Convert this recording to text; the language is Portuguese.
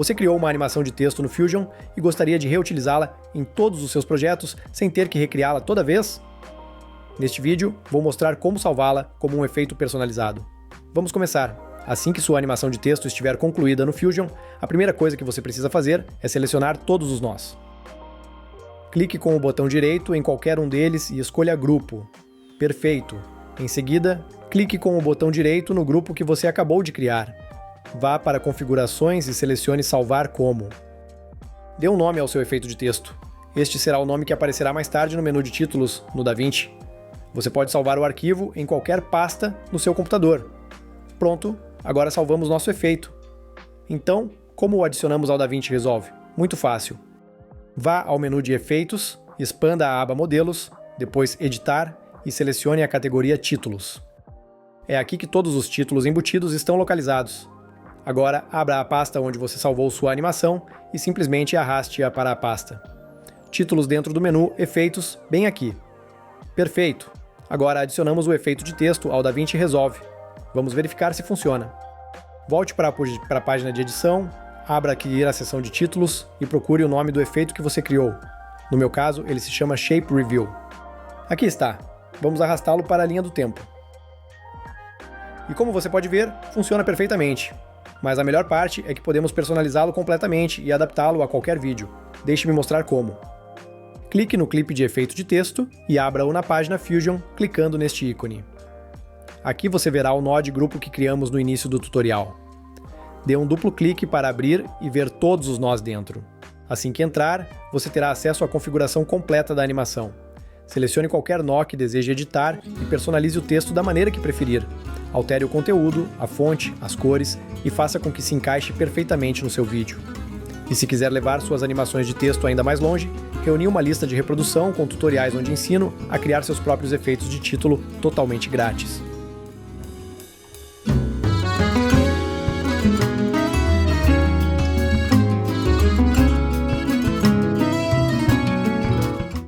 Você criou uma animação de texto no Fusion e gostaria de reutilizá-la em todos os seus projetos sem ter que recriá-la toda vez? Neste vídeo, vou mostrar como salvá-la como um efeito personalizado. Vamos começar! Assim que sua animação de texto estiver concluída no Fusion, a primeira coisa que você precisa fazer é selecionar todos os nós. Clique com o botão direito em qualquer um deles e escolha Grupo. Perfeito! Em seguida, clique com o botão direito no grupo que você acabou de criar. Vá para Configurações e selecione Salvar como. Dê um nome ao seu efeito de texto. Este será o nome que aparecerá mais tarde no menu de títulos no DaVinci. Você pode salvar o arquivo em qualquer pasta no seu computador. Pronto, agora salvamos nosso efeito. Então, como o adicionamos ao DaVinci Resolve? Muito fácil. Vá ao menu de Efeitos, expanda a aba Modelos, depois Editar e selecione a categoria Títulos. É aqui que todos os títulos embutidos estão localizados. Agora, abra a pasta onde você salvou sua animação e simplesmente arraste-a para a pasta. Títulos dentro do menu Efeitos, bem aqui. Perfeito! Agora adicionamos o efeito de texto ao DaVinci Resolve. Vamos verificar se funciona. Volte para a página de edição, abra aqui a seção de títulos e procure o nome do efeito que você criou. No meu caso, ele se chama Shape Reveal. Aqui está. Vamos arrastá-lo para a linha do tempo. E como você pode ver, funciona perfeitamente. Mas a melhor parte é que podemos personalizá-lo completamente e adaptá-lo a qualquer vídeo. Deixe-me mostrar como. Clique no clipe de efeito de texto e abra-o na página Fusion, clicando neste ícone. Aqui você verá o nó de grupo que criamos no início do tutorial. Dê um duplo clique para abrir e ver todos os nós dentro. Assim que entrar, você terá acesso à configuração completa da animação. Selecione qualquer nó que deseje editar e personalize o texto da maneira que preferir. Altere o conteúdo, a fonte, as cores e faça com que se encaixe perfeitamente no seu vídeo. E se quiser levar suas animações de texto ainda mais longe, reuni uma lista de reprodução com tutoriais onde ensino a criar seus próprios efeitos de título totalmente grátis.